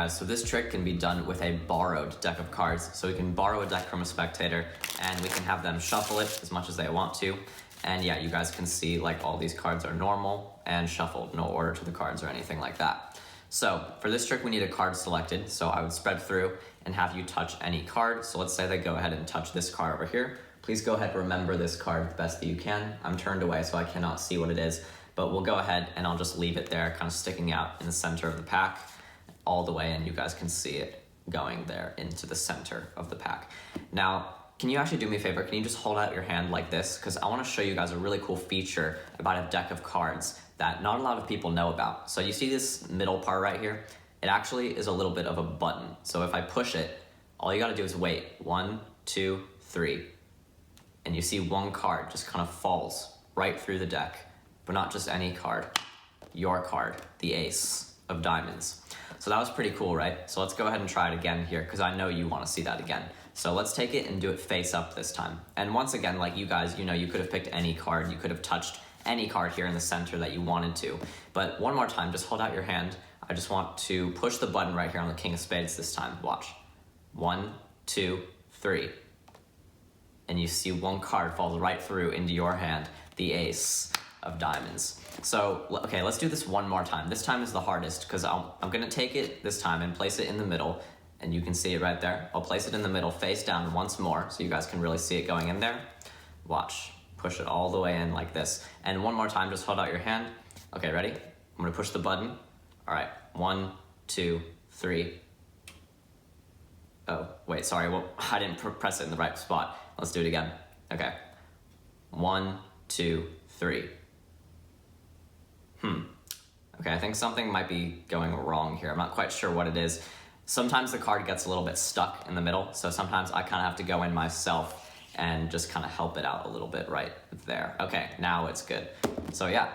guys, so this trick can be done with a borrowed deck of cards. So we can borrow a deck from a spectator and we can have them shuffle it as much as they want to. And yeah, you guys can see like all these cards are normal and shuffled, no order to the cards or anything like that. So for this trick, we need a card selected. So I would spread through and have you touch any card. So let's say they go ahead and touch this card over here. Please go ahead and remember this card the best that you can. I'm turned away so I cannot see what it is, but we'll go ahead and I'll just leave it there kind of sticking out in the center of the pack all the way, and you guys can see it going there into the center of the pack. Now, can you actually do me a favor? Can you just hold out your hand like this? Because I want to show you guys a really cool feature about a deck of cards that not a lot of people know about. So you see this middle part right here? It actually is a little bit of a button. So if I push it, all you got to do is wait. 1, 2, 3. And you see one card just kind of falls right through the deck, but not just any card, your card, the ace of diamonds. So that was pretty cool, right? So let's go ahead and try it again here because I know you want to see that again. So let's take it and do it face up this time. And once again, like you guys, you know, you could have picked any card. You could have touched any card here in the center that you wanted to. But one more time, just hold out your hand. I just want to push the button right here on the King of Spades this time. Watch. 1, 2, 3. And you see one card falls right through into your hand, the ace of diamonds. So, okay, let's do this one more time. This time is the hardest because I'm gonna take it this time and place it in the middle, and you can see it right there. I'll place it in the middle face down once more so you guys can really see it going in there. Watch, push it all the way in like this. And one more time, just hold out your hand. Okay, ready? I'm gonna push the button. All right, 1, 2, 3. Oh, wait, sorry, well, I didn't press it in the right spot. Let's do it again. Okay. 1, 2, 3. Okay, I think something might be going wrong here. I'm not quite sure what it is. Sometimes the card gets a little bit stuck in the middle, so sometimes I kind of have to go in myself and just kind of help it out a little bit right there. Okay, now it's good. So yeah,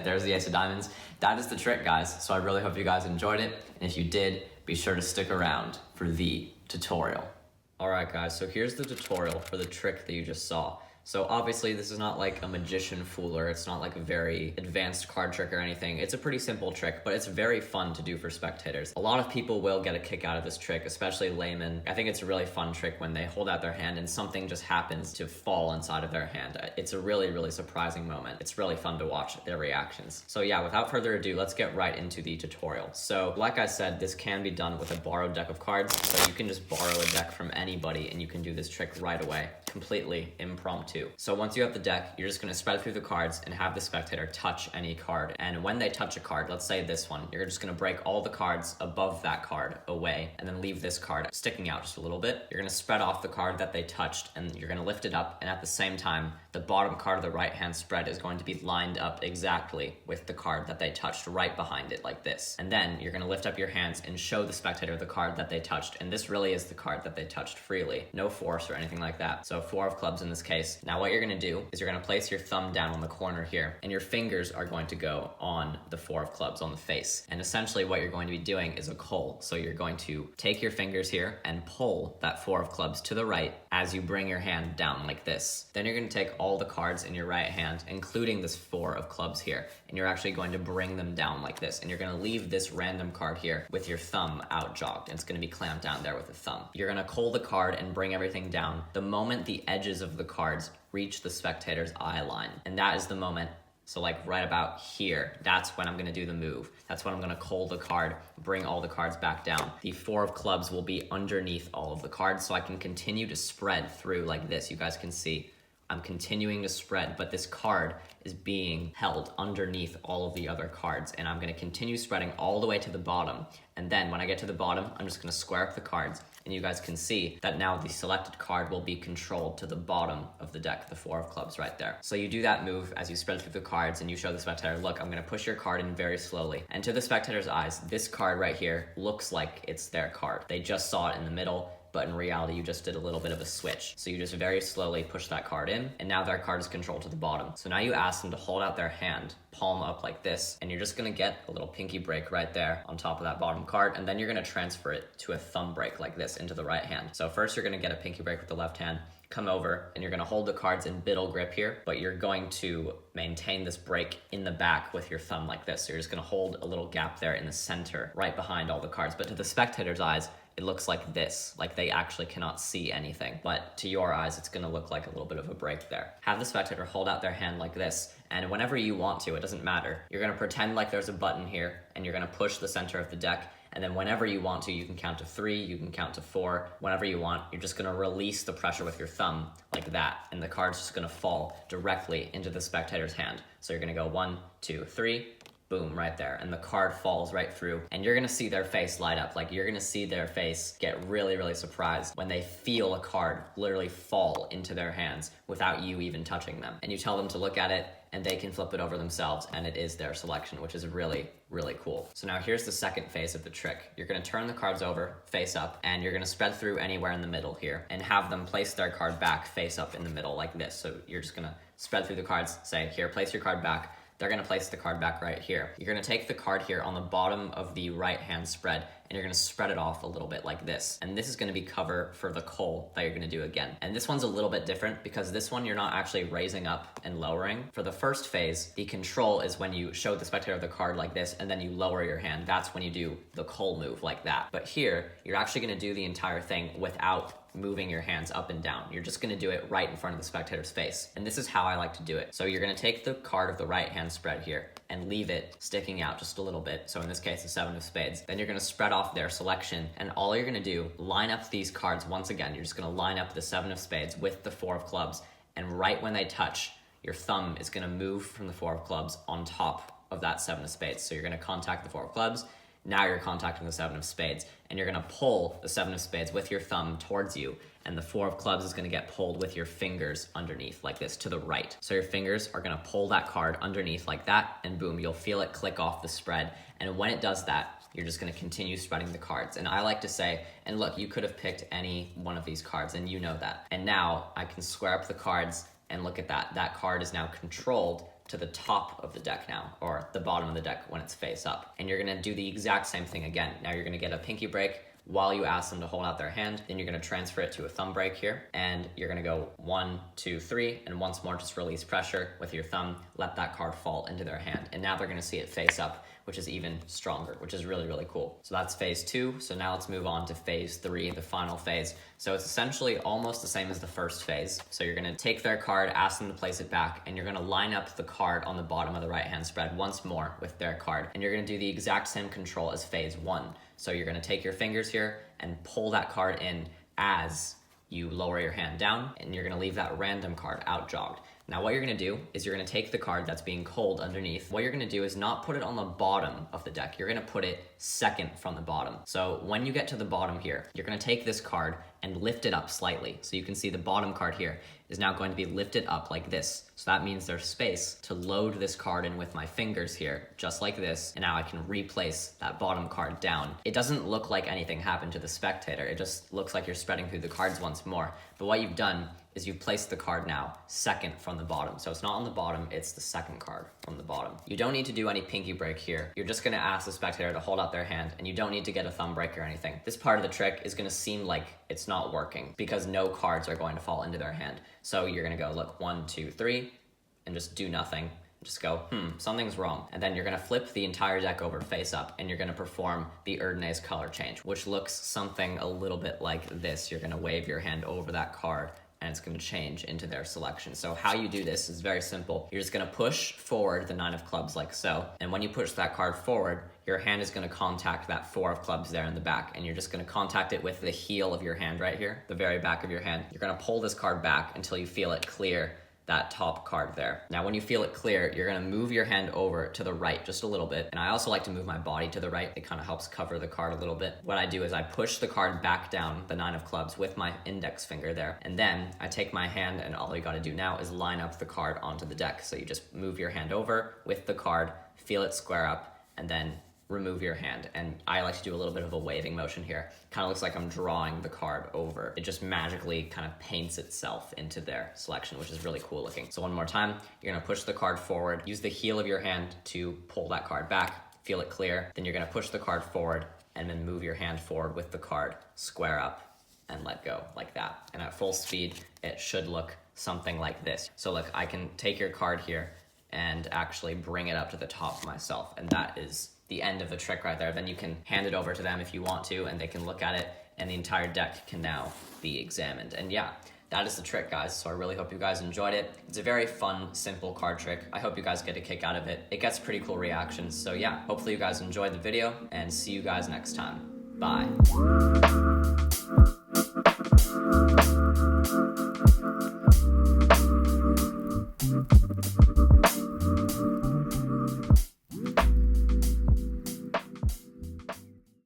there's the ace of diamonds. That is the trick, guys. So I really hope you guys enjoyed it. And if you did, be sure to stick around for the tutorial. All right, guys, so here's the tutorial for the trick that you just saw. So obviously this is not like a magician fooler, it's not like a very advanced card trick or anything. It's a pretty simple trick, but it's very fun to do for spectators. A lot of people will get a kick out of this trick, especially laymen. I think it's a really fun trick when they hold out their hand and something just happens to fall inside of their hand. It's a really, really surprising moment. It's really fun to watch their reactions. So yeah, without further ado, let's get right into the tutorial. So like I said, this can be done with a borrowed deck of cards, so you can just borrow a deck from anybody and you can do this trick right away, completely impromptu. So once you have the deck, you're just going to spread through the cards and have the spectator touch any card. And when they touch a card, let's say this one, you're just going to break all the cards above that card away and then leave this card sticking out just a little bit. You're going to spread off the card that they touched and you're going to lift it up, and at the same time, the bottom card of the right hand spread is going to be lined up exactly with the card that they touched right behind it like this. And then you're going to lift up your hands and show the spectator the card that they touched, and this really is the card that they touched freely. No force or anything like that. So 4 of clubs in this case. Now what you're going to do is you're going to place your thumb down on the corner here, and your fingers are going to go on the 4 of clubs on the face. And essentially what you're going to be doing is a pull. So you're going to take your fingers here and pull that 4 of clubs to the right as you bring your hand down like this. Then you're going to take all the cards in your right hand, including this 4 of clubs here, and you're actually going to bring them down like this. And you're going to leave this random card here with your thumb out jogged, and it's going to be clamped down there with the thumb. You're going to cull the card and bring everything down the moment the edges of the cards reach the spectator's eye line. And that is the moment, so like right about here, that's when I'm gonna do the move. That's when I'm gonna cull the card, bring all the cards back down. The 4 of clubs will be underneath all of the cards, so I can continue to spread through like this. You guys can see I'm continuing to spread, but this card is being held underneath all of the other cards, and I'm gonna continue spreading all the way to the bottom. And then when I get to the bottom, I'm just gonna square up the cards, and you guys can see that now the selected card will be controlled to the bottom of the deck, the 4 of clubs right there. So you do that move as you spread through the cards and you show the spectator, look, I'm gonna push your card in very slowly. And to the spectator's eyes, this card right here looks like it's their card. They just saw it in the middle, but in reality, you just did a little bit of a switch. So you just very slowly push that card in, and now their card is controlled to the bottom. So now you ask them to hold out their hand, palm up like this, and you're just gonna get a little pinky break right there on top of that bottom card, and then you're gonna transfer it to a thumb break like this into the right hand. So first you're gonna get a pinky break with the left hand, come over, and you're gonna hold the cards in biddle grip here, but you're going to maintain this break in the back with your thumb like this. So you're just gonna hold a little gap there in the center, right behind all the cards. But to the spectator's eyes, it looks like this, like they actually cannot see anything. But to your eyes, it's gonna look like a little bit of a break there. Have the spectator hold out their hand like this, and whenever you want to, it doesn't matter. You're gonna pretend like there's a button here, and you're gonna push the center of the deck, and then whenever you want to, you can count to 3, you can count to 4. Whenever you want, you're just gonna release the pressure with your thumb like that, and the card's just gonna fall directly into the spectator's hand. So you're gonna go 1, 2, 3, boom, right there, and the card falls right through, and you're gonna see their face light up. Like, you're gonna see their face get really, really surprised when they feel a card literally fall into their hands without you even touching them. And you tell them to look at it, and they can flip it over themselves, and it is their selection, which is really, really cool. So now here's the second phase of the trick. You're gonna turn the cards over, face up, and you're gonna spread through anywhere in the middle here, and have them place their card back face up in the middle like this. So you're just gonna spread through the cards, say, here, place your card back. They're gonna place the card back right here. You're gonna take the card here on the bottom of the right hand spread, and you're gonna spread it off a little bit like this. And this is gonna be cover for the coal that you're gonna do again. And this one's a little bit different because this one you're not actually raising up and lowering. For the first phase, the control is when you show the spectator the card like this, and then you lower your hand. That's when you do the coal move like that. But here, you're actually gonna do the entire thing without moving your hands up and down. You're just gonna do it right in front of the spectator's face. And this is how I like to do it. So you're gonna take the card of the right hand spread here and leave it sticking out just a little bit. So in this case, the 7 of spades. Then you're gonna spread off their selection, and all you're gonna do, line up these cards once again. You're just gonna line up the 7 of spades with the 4 of clubs, and right when they touch, your thumb is gonna move from the 4 of clubs on top of that 7 of spades. So you're gonna contact the 4 of clubs, now you're contacting the 7 of spades, and you're gonna pull the 7 of spades with your thumb towards you, and the 4 of clubs is gonna get pulled with your fingers underneath like this to the right. So your fingers are gonna pull that card underneath like that, and boom, you'll feel it click off the spread. And when it does that, you're just gonna continue spreading the cards. And I like to say, and look, you could have picked any one of these cards, and you know that. And now I can square up the cards, and look at that. That card is now controlled to the top of the deck now, or the bottom of the deck when it's face up. And you're gonna do the exact same thing again. Now you're gonna get a pinky break while you ask them to hold out their hand. Then you're gonna transfer it to a thumb break here, and you're gonna go 1, 2, 3, and once more just release pressure with your thumb, let that card fall into their hand. And now they're gonna see it face up, which is even stronger, which is really, really cool. So that's phase 2. So now let's move on to phase 3, the final phase. So it's essentially almost the same as the first phase. So you're gonna take their card, ask them to place it back, and you're gonna line up the card on the bottom of the right hand spread once more with their card. And you're gonna do the exact same control as phase 1. So you're gonna take your fingers here and pull that card in as you lower your hand down, and you're gonna leave that random card out jogged. Now what you're gonna do is you're gonna take the card that's being cold underneath. What you're gonna do is not put it on the bottom of the deck. You're gonna put it second from the bottom. So when you get to the bottom here, you're gonna take this card and lift it up slightly. So you can see the bottom card here is now going to be lifted up like this. So that means there's space to load this card in with my fingers here, just like this. And now I can replace that bottom card down. It doesn't look like anything happened to the spectator. It just looks like you're spreading through the cards once more. But what you've done is you've placed the card now second from the bottom. So it's not on the bottom, it's the second card from the bottom. You don't need to do any pinky break here. You're just gonna ask the spectator to hold out their hand, and you don't need to get a thumb break or anything. This part of the trick is gonna seem like it's not working because no cards are going to fall into their hand. So you're gonna go, look, 1, 2, 3, and just do nothing. Just go, something's wrong. And then you're gonna flip the entire deck over face up, and you're gonna perform the Erdnase color change, which looks something a little bit like this. You're gonna wave your hand over that card, and it's gonna change into their selection. So how you do this is very simple. You're just gonna push forward the 9 of clubs like so. And when you push that card forward, your hand is gonna contact that 4 of clubs there in the back. And you're just gonna contact it with the heel of your hand right here, the very back of your hand. You're gonna pull this card back until you feel it clear that top card there. Now, when you feel it clear, you're gonna move your hand over to the right just a little bit. And I also like to move my body to the right. It kind of helps cover the card a little bit. What I do is I push the card back down, the 9 of clubs, with my index finger there. And then I take my hand, and all you gotta do now is line up the card onto the deck. So you just move your hand over with the card, feel it square up, and then remove your hand. And I like to do a little bit of a waving motion here. Kind of looks like I'm drawing the card over. It just magically kind of paints itself into their selection, which is really cool looking. So one more time, you're gonna push the card forward, use the heel of your hand to pull that card back, feel it clear. Then you're gonna push the card forward and then move your hand forward with the card, square up and let go like that. And at full speed, it should look something like this. So look, I can take your card here and actually bring it up to the top myself. And that is the end of the trick right there. Then you can hand it over to them if you want to, and they can look at it, and the entire deck can now be examined. And yeah, that is the trick, guys. So I really hope you guys enjoyed it. It's a very fun, simple card trick. I hope you guys get a kick out of it. It gets pretty cool reactions. So yeah, hopefully you guys enjoyed the video, and see you guys next time. Bye.